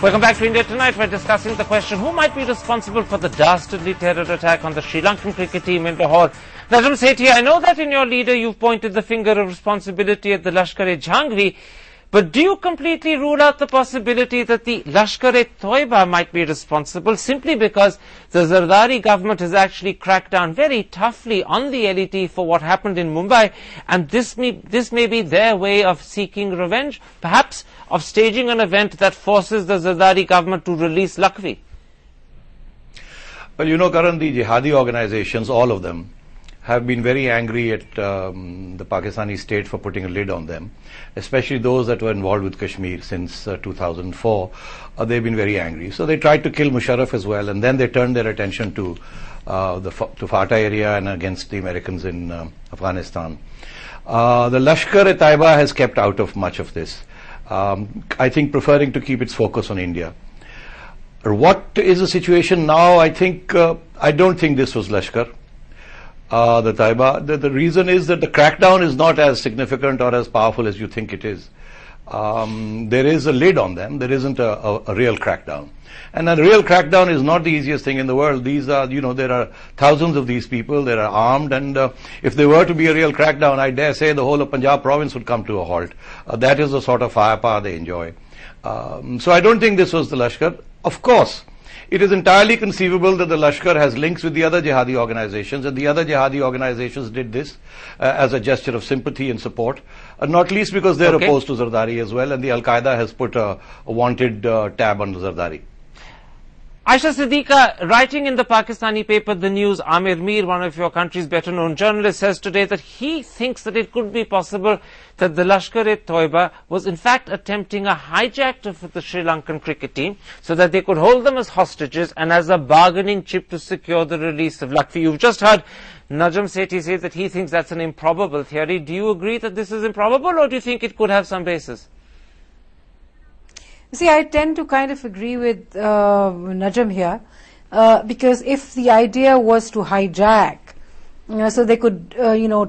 Welcome back to India Tonight. We're discussing the question, who might be responsible for the dastardly terror attack on the Sri Lankan cricket team in Lahore? Najam Sethi, I know that in your leader you've pointed the finger of responsibility at the Lashkar-e-Jhangvi, but do you completely rule out the possibility that the Lashkar-e-Toiba might be responsible simply because the Zardari government has actually cracked down very toughly on the LET for what happened in Mumbai, and this may be their way of seeking revenge, perhaps of staging an event that forces the Zardari government to release Lakhvi? Well, you know, Karan, the jihadi organizations, all of them, have been very angry at the Pakistani state for putting a lid on them, especially those that were involved with Kashmir since 2004. They've been very angry. So they tried to kill Musharraf as well, and then they turned their attention to Fata area and against the Americans in Afghanistan. The Lashkar-e-Taiba has kept out of much of this, I think preferring to keep its focus on India. What is the situation now? I don't think this was Lashkar. The Taiba. The reason is that the crackdown is not as significant or as powerful as you think it is. There is a lid on them. There isn't a real crackdown. And a real crackdown is not the easiest thing in the world. These are, there are thousands of these people. They are armed, and if there were to be a real crackdown, I dare say the whole of Punjab province would come to a halt. That is the sort of firepower they enjoy. So I don't think this was the Lashkar. Of course, it is entirely conceivable that the Lashkar has links with the other jihadi organizations, and the other jihadi organizations did this as a gesture of sympathy and support, not least because they're opposed to Zardari as well, and the Al-Qaeda has put a wanted tab on Zardari. Ayesha Siddiqa, writing in the Pakistani paper The News, Amir Mir, one of your country's better known journalists, says today that he thinks that it could be possible that the Lashkar-e-Toiba was in fact attempting a hijack of the Sri Lankan cricket team so that they could hold them as hostages and as a bargaining chip to secure the release of Lakhvi. You've just heard Najam Sethi say that he thinks that's an improbable theory. Do you agree that this is improbable, or do you think it could have some basis? See, I tend to kind of agree with Najam here, because if the idea was to hijack, so they could,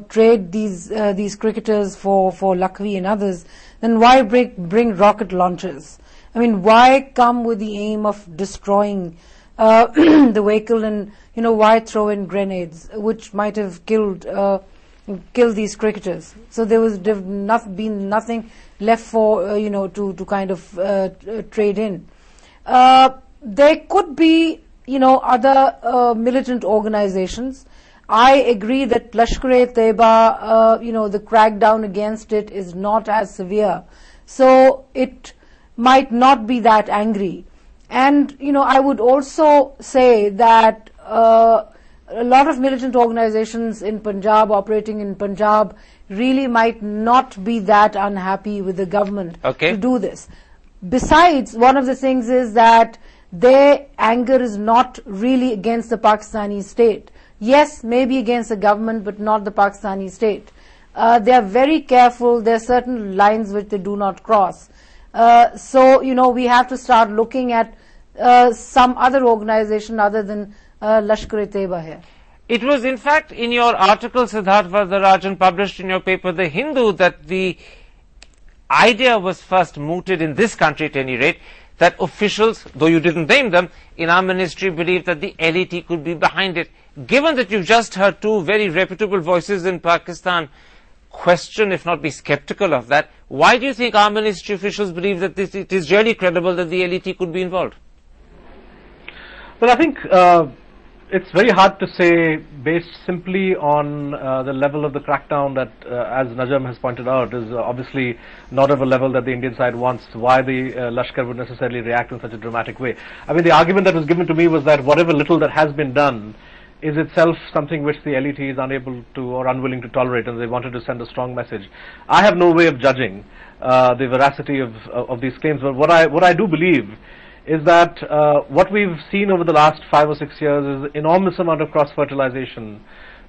trade these cricketers for Lakhvi and others, then why bring rocket launchers? I mean, why come with the aim of destroying the vehicle, and why throw in grenades, which might have killed these cricketers? So there was been nothing left for to kind of trade in. There could be other militant organizations. I agree that Lashkar-e-Taiba, the crackdown against it is not as severe, so it might not be that angry. And I would also say that a lot of militant organizations in Punjab, operating in Punjab, really might not be that unhappy with the government to do this. Besides, one of the things is that their anger is not really against the Pakistani state. Yes, maybe against the government, but not the Pakistani state. They are very careful. There are certain lines which they do not cross. So, we have to start looking at some other organization other than Lashkar-e-Taiba here. It was in fact in your article, Siddharth Varadarajan, published in your paper The Hindu, that the idea was first mooted in this country at any rate, that officials, though you didn't name them, in our ministry believed that the LET could be behind it. Given that you've just heard two very reputable voices in Pakistan question, if not be skeptical of that, why do you think our ministry officials believe that it is really credible that the LET could be involved? Well, I think it's very hard to say, based simply on the level of the crackdown that, as Najam has pointed out, is obviously not of a level that the Indian side wants, why the Lashkar would necessarily react in such a dramatic way. I mean, the argument that was given to me was that whatever little that has been done is itself something which the LET is unable to or unwilling to tolerate, and they wanted to send a strong message. I have no way of judging the veracity of these claims, but what I do believe is that what we've seen over the last 5 or 6 years is an enormous amount of cross-fertilization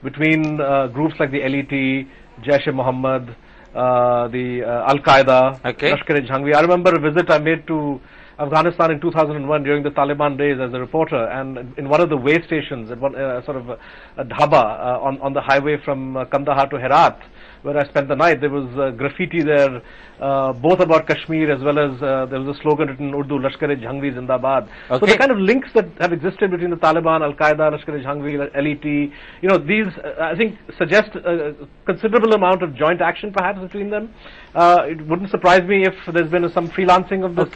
between groups like the LET, Jaish-e-Mohammed, the Al-Qaeda, Lashkar-e-Jhangvi. I remember a visit I made to Afghanistan in 2001 during the Taliban days as a reporter, and in one of the way stations, at one sort of a dhaba on the highway from Kandahar to Herat, where I spent the night, there was graffiti there, both about Kashmir as well as there was a slogan written in Urdu, Lashkar-e-Jhangvi Zindabad. Okay. So the kind of links that have existed between the Taliban, Al-Qaeda, Lashkar-e-Jhangvi, LET, these I think suggest a considerable amount of joint action perhaps between them. It wouldn't surprise me if there's been some freelancing of this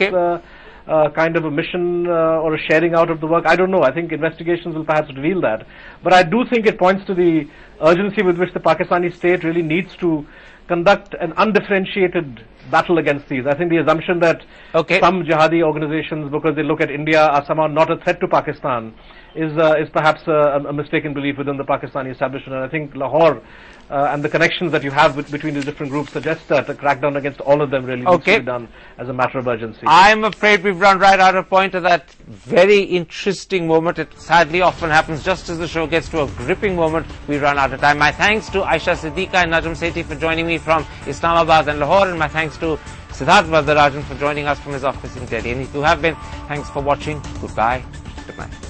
kind of a mission or a sharing out of the work. I don't know. I think investigations will perhaps reveal that. But I do think it points to the urgency with which the Pakistani state really needs to conduct an undifferentiated battle against these. I think the assumption that some jihadi organizations, because they look at India, are somehow not a threat to Pakistan is perhaps a mistaken belief within the Pakistani establishment. And I think Lahore and the connections that you have between the different groups suggest that a crackdown against all of them really needs to be done as a matter of urgency. I'm afraid we've run right out of point at that very interesting moment. It sadly often happens just as the show gets to a gripping moment, we run out of time. My thanks to Ayesha Siddiqa and Najam Sethi for joining me from Islamabad and Lahore, and my thanks to Siddharth Varadarajan for joining us from his office in Delhi. And if you have been, thanks for watching. Goodbye. Good night.